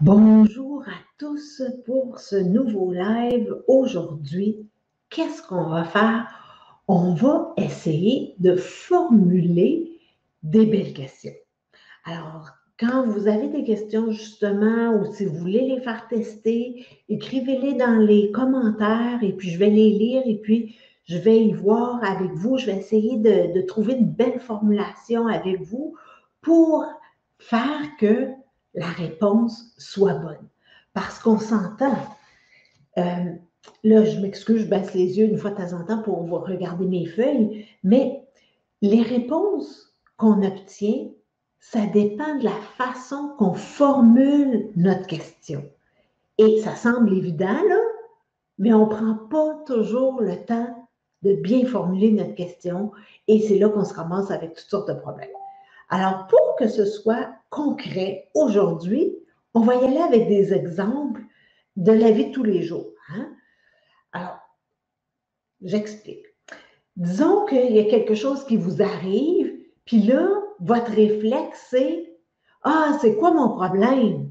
Bonjour à tous pour ce nouveau live. Aujourd'hui, qu'est-ce qu'on va faire? On va essayer de formuler des belles questions. Alors, quand vous avez des questions justement ou si vous voulez les faire tester, écrivez-les dans les commentaires et puis je vais les lire et puis je vais y voir avec vous. Je vais essayer de trouver une belle formulation avec vous pour faire que la réponse soit bonne. Parce qu'on s'entend. Euh, Là, je m'excuse, je baisse les yeux une fois de temps en temps pour vous regarder mes feuilles, mais les réponses qu'on obtient, ça dépend de la façon qu'on formule notre question. Et ça semble évident, là, mais on ne prend pas toujours le temps de bien formuler notre question et c'est là qu'on se ramasse avec toutes sortes de problèmes. Alors, pour que ce soit concret, aujourd'hui, on va y aller avec des exemples de la vie de tous les jours. Hein? Alors, j'explique. Disons qu'il y a quelque chose qui vous arrive, puis là, votre réflexe, c'est « Ah, c'est quoi mon problème? »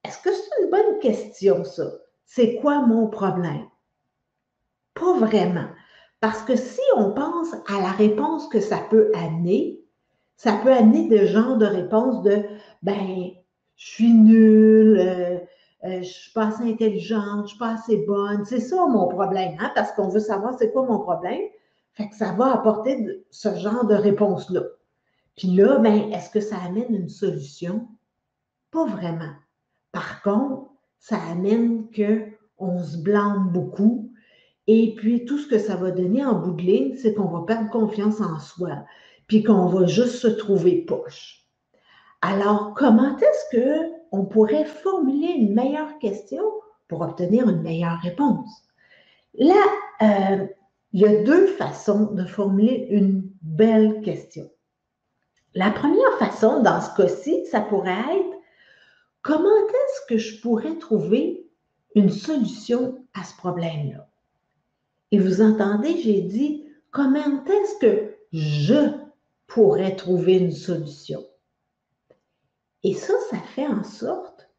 Est-ce que c'est une bonne question, ça? C'est quoi mon problème? Pas vraiment. Parce que si on pense à la réponse que ça peut amener des genres de réponses de « Ben, je suis nulle, je ne suis pas assez intelligente, je ne suis pas assez bonne. » C'est ça mon problème, hein? Parce qu'on veut savoir c'est quoi mon problème. Fait que ça va apporter ce genre de réponse-là. Puis là, ben, est-ce que ça amène une solution? Pas vraiment. Par contre, ça amène qu'on se blâme beaucoup. Et puis, tout ce que ça va donner en bout de ligne, c'est qu'on va perdre confiance en soi, puis qu'on va juste se trouver poche. Alors, comment est-ce qu'on pourrait formuler une meilleure question pour obtenir une meilleure réponse? Là, il y a deux façons de formuler une belle question. La première façon, dans ce cas-ci, ça pourrait être comment est-ce que je pourrais trouver une solution à ce problème-là? Et vous entendez, j'ai dit comment est-ce que je pourrais trouver une solution? Et ça fait en sorte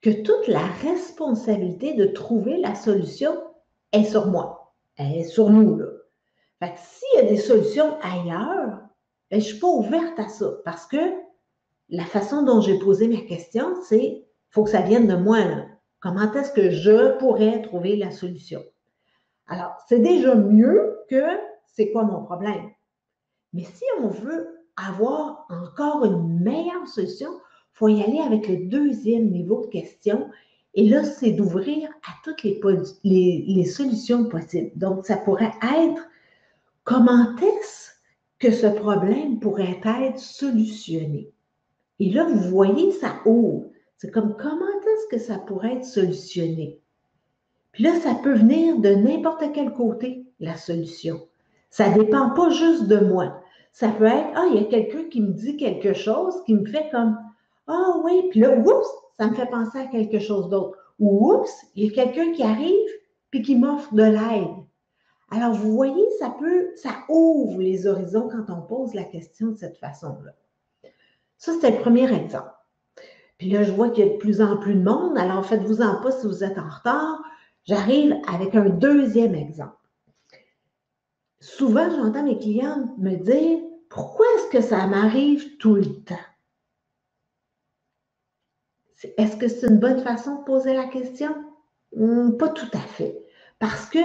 que toute la responsabilité de trouver la solution est sur moi, elle est sur nous, là. Fait que s'il y a des solutions ailleurs, ben, je ne suis pas ouverte à ça parce que la façon dont j'ai posé ma question, c'est il faut que ça vienne de moi, là. Comment est-ce que je pourrais trouver la solution? Alors, c'est déjà mieux que c'est quoi mon problème. Mais si on veut avoir encore une meilleure solution, il faut y aller avec le deuxième niveau de question. Et là, c'est d'ouvrir à toutes les solutions possibles. Donc, ça pourrait être comment est-ce que ce problème pourrait être solutionné? Et là, vous voyez, ça ouvre. C'est comme comment est-ce que ça pourrait être solutionné? Puis là, ça peut venir de n'importe quel côté, la solution. Ça ne dépend pas juste de moi. Ça peut être, ah, il y a quelqu'un qui me dit quelque chose qui me fait comme, ah oui, puis là, oups, ça me fait penser à quelque chose d'autre. Ou oups, il y a quelqu'un qui arrive puis qui m'offre de l'aide. Alors, vous voyez, ça ouvre les horizons quand on pose la question de cette façon-là. Ça, c'est le premier exemple. Puis là, je vois qu'il y a de plus en plus de monde, alors faites-vous-en pas si vous êtes en retard. J'arrive avec un deuxième exemple. Souvent, j'entends mes clients me dire « Pourquoi est-ce que ça m'arrive tout le temps? » Est-ce que c'est une bonne façon de poser la question? Pas tout à fait. Parce que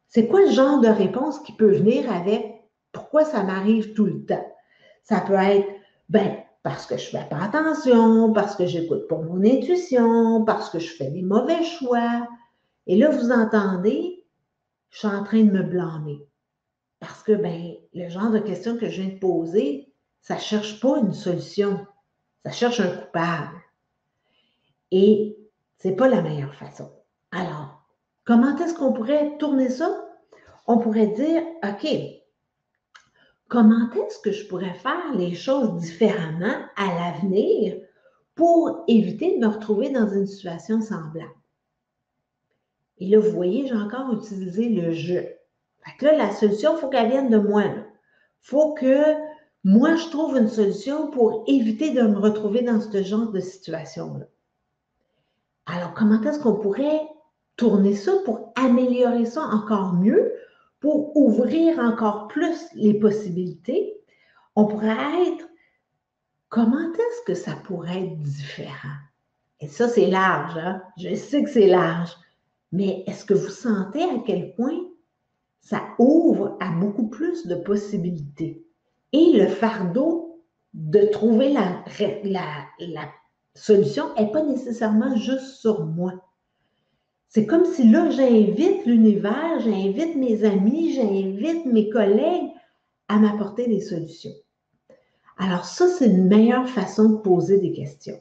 c'est quoi le genre de réponse qui peut venir avec « Pourquoi ça m'arrive tout le temps? » Ça peut être « Ben, parce que je ne fais pas attention, parce que je n'écoute pas mon intuition, parce que je fais des mauvais choix. » Et là, vous entendez, je suis en train de me blâmer. Parce que, ben, le genre de question que je viens de poser, ça ne cherche pas une solution. Ça cherche un coupable. Et ce n'est pas la meilleure façon. Alors, comment est-ce qu'on pourrait tourner ça? On pourrait dire, OK, comment est-ce que je pourrais faire les choses différemment à l'avenir pour éviter de me retrouver dans une situation semblable? Et là, vous voyez, j'ai encore utilisé le « je ». Fait que là, la solution, il faut qu'elle vienne de moi. Il faut que moi, je trouve une solution pour éviter de me retrouver dans ce genre de situation-là. Alors, comment est-ce qu'on pourrait tourner ça pour améliorer ça encore mieux, pour ouvrir encore plus les possibilités? On pourrait être, comment est-ce que ça pourrait être différent? Et ça, c'est large, hein? Je sais que c'est large, mais est-ce que vous sentez à quel point ça ouvre à beaucoup plus de possibilités? Et le fardeau de trouver la solution n'est pas nécessairement juste sur moi. C'est comme si là, j'invite l'univers, j'invite mes amis, j'invite mes collègues à m'apporter des solutions. Alors ça, c'est une meilleure façon de poser des questions.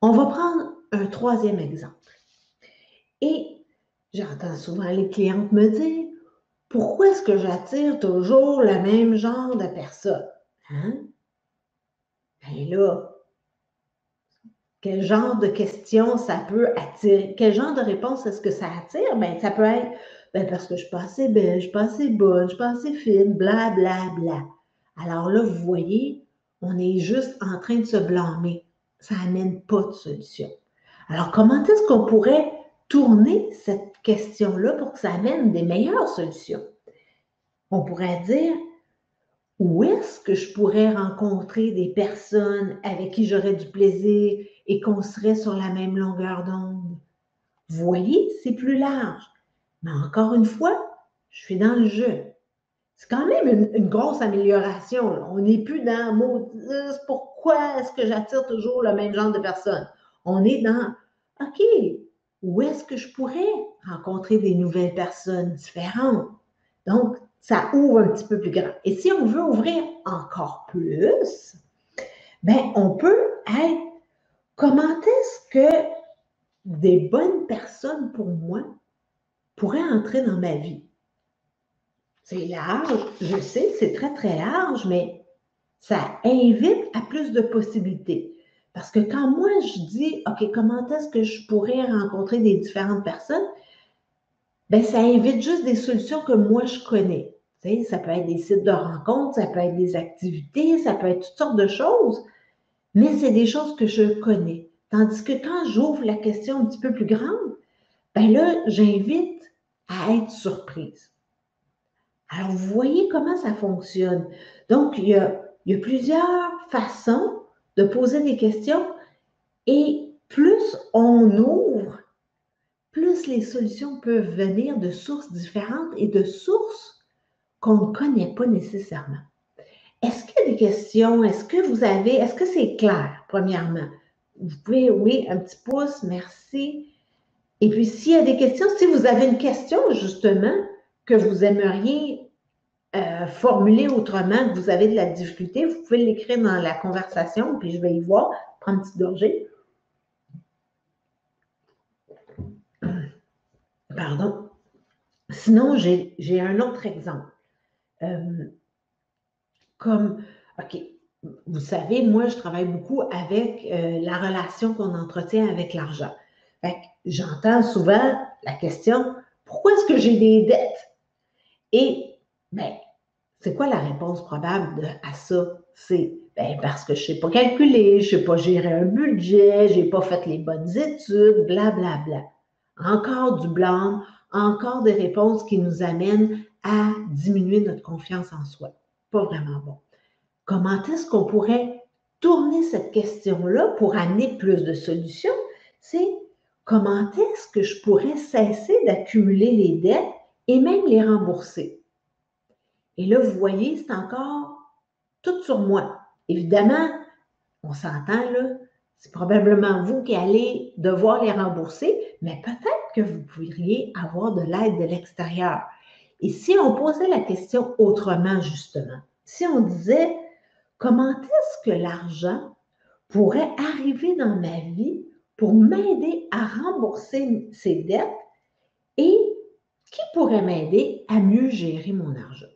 On va prendre un troisième exemple. Et j'entends souvent les clientes me dire, pourquoi est-ce que j'attire toujours le même genre de personne? Hein? Ben là, quel genre de questions ça peut attirer? Quel genre de réponse est-ce que ça attire? Ben, ça peut être parce que je suis pas assez belle, je suis pas assez bonne, je suis pas assez fine, bla, bla, bla. Alors là, vous voyez, on est juste en train de se blâmer. Ça n'amène pas de solution. Alors, comment est-ce qu'on pourrait tourner cette question-là pour que ça amène des meilleures solutions? On pourrait dire, où est-ce que je pourrais rencontrer des personnes avec qui j'aurais du plaisir et qu'on serait sur la même longueur d'onde? Vous voyez, c'est plus large. Mais encore une fois, je suis dans le jeu. C'est quand même une grosse amélioration. Là. On n'est plus dans pourquoi est-ce que j'attire toujours le même genre de personnes? On est dans OK, où est-ce que je pourrais rencontrer des nouvelles personnes différentes? Donc, ça ouvre un petit peu plus grand. Et si on veut ouvrir encore plus, ben, on peut être comment est-ce que des bonnes personnes pour moi pourraient entrer dans ma vie? C'est large, je sais, c'est très, très large, mais ça invite à plus de possibilités. Parce que quand moi, je dis, OK, comment est-ce que je pourrais rencontrer des différentes personnes? Bien, ça invite juste des solutions que moi, je connais. Tu sais, ça peut être des sites de rencontres, ça peut être des activités, ça peut être toutes sortes de choses, mais c'est des choses que je connais. Tandis que quand j'ouvre la question un petit peu plus grande, bien là, j'invite à être surprise. Alors, vous voyez comment ça fonctionne. Donc, il y a plusieurs façons de poser des questions et plus on ouvre, plus les solutions peuvent venir de sources différentes et de sources qu'on ne connaît pas nécessairement. Est-ce qu'il y a des questions? Est-ce que c'est clair, premièrement? Vous pouvez, oui, un petit pouce, merci. Et puis, s'il y a des questions, si vous avez une question, justement, que vous aimeriez formuler autrement, que vous avez de la difficulté, vous pouvez l'écrire dans la conversation, puis je vais y voir, prendre une petite gorgée. Pardon. Sinon, j'ai un autre exemple. OK, vous savez, moi, je travaille beaucoup avec la relation qu'on entretient avec l'argent. J'entends souvent la question, pourquoi est-ce que j'ai des dettes? Et, bien, c'est quoi la réponse probable à ça? C'est parce que je ne sais pas calculer, je ne sais pas gérer un budget, je n'ai pas fait les bonnes études, blablabla. Bla, bla. Encore du blâme, encore des réponses qui nous amènent à diminuer notre confiance en soi. Pas vraiment bon. Comment est-ce qu'on pourrait tourner cette question-là pour amener plus de solutions? C'est comment est-ce que je pourrais cesser d'accumuler les dettes et même les rembourser? Et là, vous voyez, c'est encore tout sur moi. Évidemment, on s'entend là, c'est probablement vous qui allez devoir les rembourser, mais peut-être que vous pourriez avoir de l'aide de l'extérieur. Et si on posait la question autrement, justement, si on disait, comment est-ce que l'argent pourrait arriver dans ma vie pour m'aider à rembourser ces dettes et qui pourrait m'aider à mieux gérer mon argent?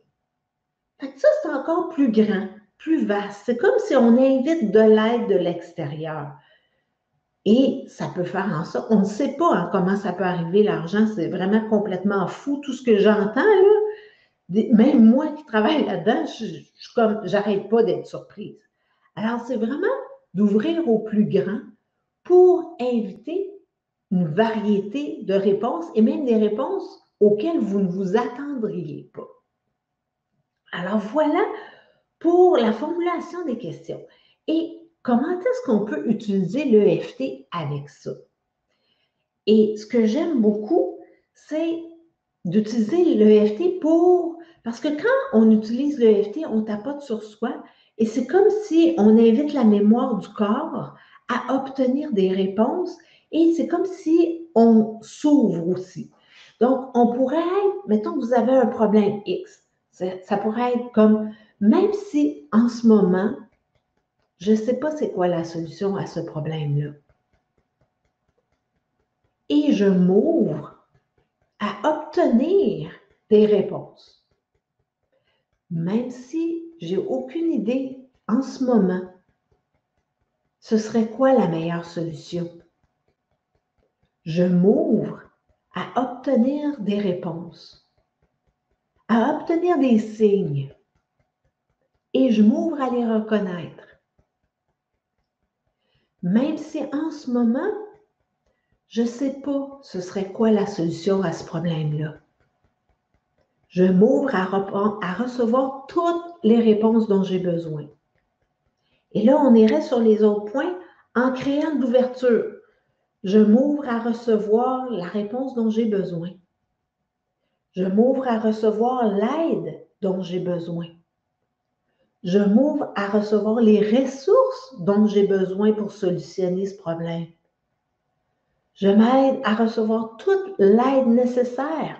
Fait que ça, c'est encore plus grand, plus vaste. C'est comme si on invite de l'aide de l'extérieur. Et ça peut faire en sorte, on ne sait pas hein, comment ça peut arriver, l'argent, c'est vraiment complètement fou. Tout ce que j'entends, là, même moi qui travaille là-dedans, j'arrête pas d'être surprise. Alors, c'est vraiment d'ouvrir au plus grand pour inviter une variété de réponses et même des réponses auxquelles vous ne vous attendriez pas. Alors voilà pour la formulation des questions. Et comment est-ce qu'on peut utiliser l'EFT avec ça? Et ce que j'aime beaucoup, c'est d'utiliser l'EFT parce que quand on utilise l'EFT, on tapote sur soi et c'est comme si on invite la mémoire du corps à obtenir des réponses et c'est comme si on s'ouvre aussi. Donc, on pourrait être, mettons que vous avez un problème X, ça pourrait être comme, même si en ce moment, je ne sais pas c'est quoi la solution à ce problème-là. Et je m'ouvre à obtenir des réponses. Même si j'ai aucune idée en ce moment, ce serait quoi la meilleure solution? Je m'ouvre à obtenir des réponses, à obtenir des signes et je m'ouvre à les reconnaître. Même si en ce moment, je ne sais pas ce serait quoi la solution à ce problème-là. Je m'ouvre à recevoir toutes les réponses dont j'ai besoin. Et là, on irait sur les autres points en créant de l'ouverture. Je m'ouvre à recevoir la réponse dont j'ai besoin. Je m'ouvre à recevoir l'aide dont j'ai besoin. Je m'ouvre à recevoir les ressources dont j'ai besoin pour solutionner ce problème. Je m'aide à recevoir toute l'aide nécessaire.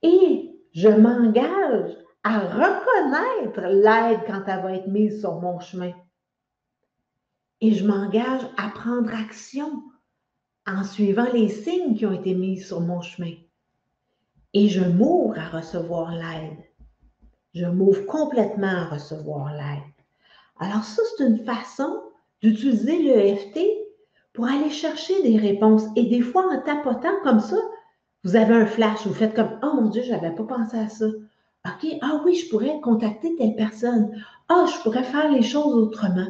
Et je m'engage à reconnaître l'aide quand elle va être mise sur mon chemin. Et je m'engage à prendre action en suivant les signes qui ont été mis sur mon chemin. Et je m'ouvre à recevoir l'aide. Je m'ouvre complètement à recevoir l'aide. Alors ça, c'est une façon d'utiliser l'EFT pour aller chercher des réponses. Et des fois, en tapotant comme ça, vous avez un flash, vous faites comme « Oh mon Dieu, je n'avais pas pensé à ça. OK, ah oui, je pourrais contacter telle personne. Ah, je pourrais faire les choses autrement. »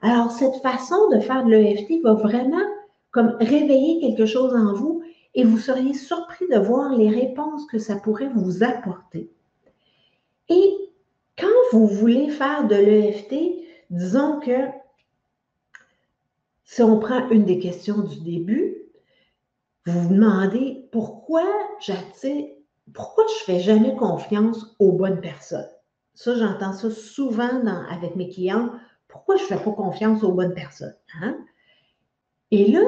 Alors, cette façon de faire de l'EFT va vraiment comme réveiller quelque chose en vous et vous seriez surpris de voir les réponses que ça pourrait vous apporter. Et quand vous voulez faire de l'EFT, disons que si on prend une des questions du début, vous vous demandez pourquoi je ne fais jamais confiance aux bonnes personnes. Ça, j'entends ça souvent avec mes clients. Pourquoi je ne fais pas confiance aux bonnes personnes? Hein? Et là,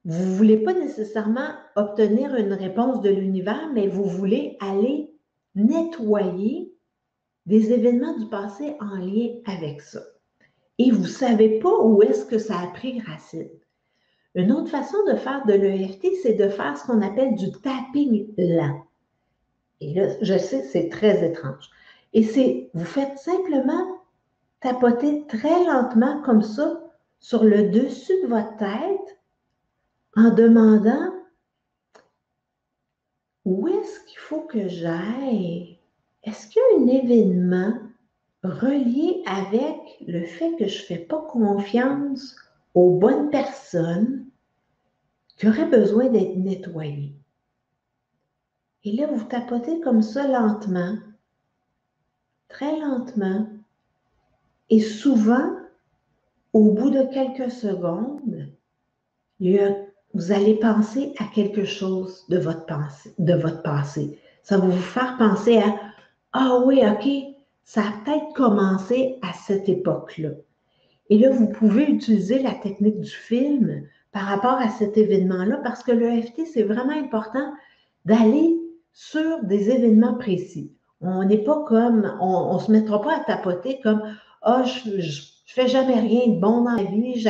vous ne voulez pas nécessairement obtenir une réponse de l'univers, mais vous voulez aller nettoyer des événements du passé en lien avec ça. Et vous ne savez pas où est-ce que ça a pris racine. Une autre façon de faire de l'EFT, c'est de faire ce qu'on appelle du tapping lent. Et là, je sais, c'est très étrange. Et vous faites simplement tapoter très lentement comme ça sur le dessus de votre tête en demandant où est-ce qu'il faut que j'aille? Est-ce qu'il y a un événement relié avec le fait que je ne fais pas confiance aux bonnes personnes qui auraient besoin d'être nettoyées? Et là, vous tapotez comme ça lentement, très lentement, et souvent, au bout de quelques secondes, vous allez penser à quelque chose de votre passé. Ça va vous faire penser à « Ah oui, OK, ça a peut-être commencé à cette époque-là. » Et là, vous pouvez utiliser la technique du film par rapport à cet événement-là parce que l'EFT, c'est vraiment important d'aller sur des événements précis. On n'est pas comme, on ne se mettra pas à tapoter comme « Ah, je ne fais jamais rien de bon dans la vie,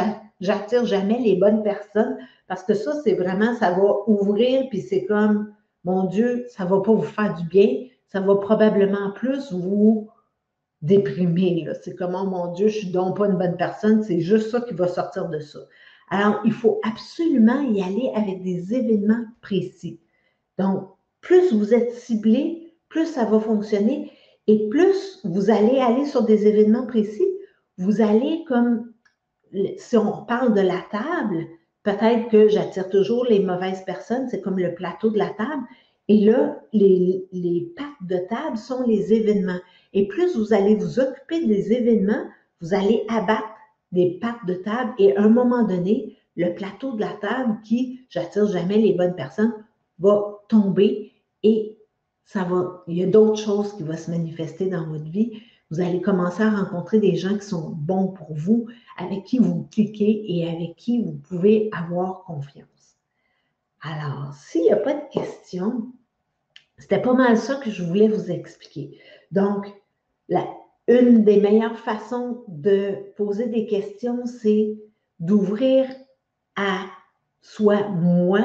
j'attire jamais les bonnes personnes. » Parce que ça, c'est vraiment, ça va ouvrir, puis c'est comme, mon Dieu, ça ne va pas vous faire du bien, ça va probablement plus vous déprimer. C'est comme, oh mon Dieu, je ne suis donc pas une bonne personne, c'est juste ça qui va sortir de ça. Alors, il faut absolument y aller avec des événements précis. Donc, plus vous êtes ciblé, plus ça va fonctionner et plus vous allez aller sur des événements précis, vous allez comme, si on parle de la table, peut-être que j'attire toujours les mauvaises personnes, c'est comme le plateau de la table. Et là, les pattes de table sont les événements. Et plus vous allez vous occuper des événements, vous allez abattre des pattes de table et à un moment donné, le plateau de la table qui, j'attire jamais les bonnes personnes, va tomber et il y a d'autres choses qui vont se manifester dans votre vie. Vous allez commencer à rencontrer des gens qui sont bons pour vous, avec qui vous cliquez et avec qui vous pouvez avoir confiance. Alors, s'il n'y a pas de questions, c'était pas mal ça que je voulais vous expliquer. Donc, une des meilleures façons de poser des questions, c'est d'ouvrir à soit moi,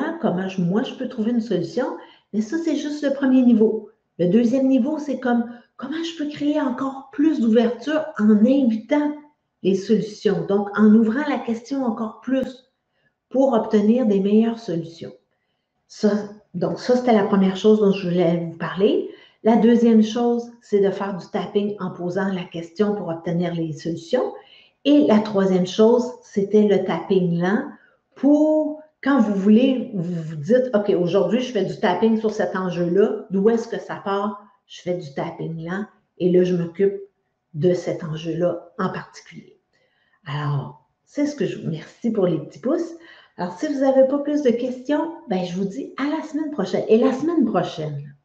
moi je peux trouver une solution, mais ça, c'est juste le premier niveau. Le deuxième niveau, c'est comment je peux créer encore plus d'ouverture en invitant les solutions, donc en ouvrant la question encore plus pour obtenir des meilleures solutions. Donc ça, c'était la première chose dont je voulais vous parler. La deuxième chose, c'est de faire du tapping en posant la question pour obtenir les solutions. Et la troisième chose, c'était le tapping lent pour, quand vous voulez, vous vous dites, OK, aujourd'hui, je fais du tapping sur cet enjeu-là. D'où est-ce que ça part? Je fais du tapping lent et là, je m'occupe de cet enjeu-là en particulier. Alors, c'est ce que je vous remercie pour les petits pouces. Alors, si vous n'avez pas plus de questions, ben, je vous dis à la semaine prochaine. Et la semaine prochaine,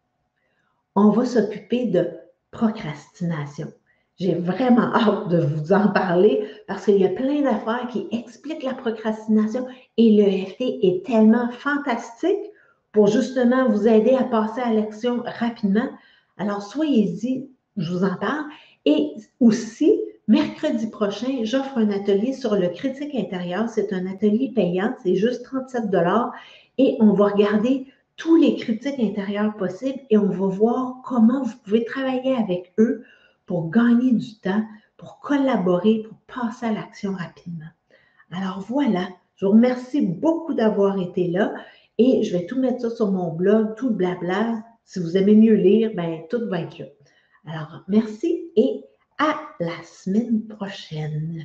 on va s'occuper de procrastination. J'ai vraiment hâte de vous en parler parce qu'il y a plein d'affaires qui expliquent la procrastination et l'EFT est tellement fantastique pour justement vous aider à passer à l'action rapidement. Alors, soyez-y, je vous en parle. Et aussi, mercredi prochain, j'offre un atelier sur le critique intérieur. C'est un atelier payant, c'est juste 37 $ et on va regarder tous les critiques intérieures possibles et on va voir comment vous pouvez travailler avec eux pour gagner du temps, pour collaborer, pour passer à l'action rapidement. Alors voilà, je vous remercie beaucoup d'avoir été là et je vais tout mettre ça sur mon blog, tout le blabla. Si vous aimez mieux lire, ben tout va être là. Alors, merci et à la semaine prochaine.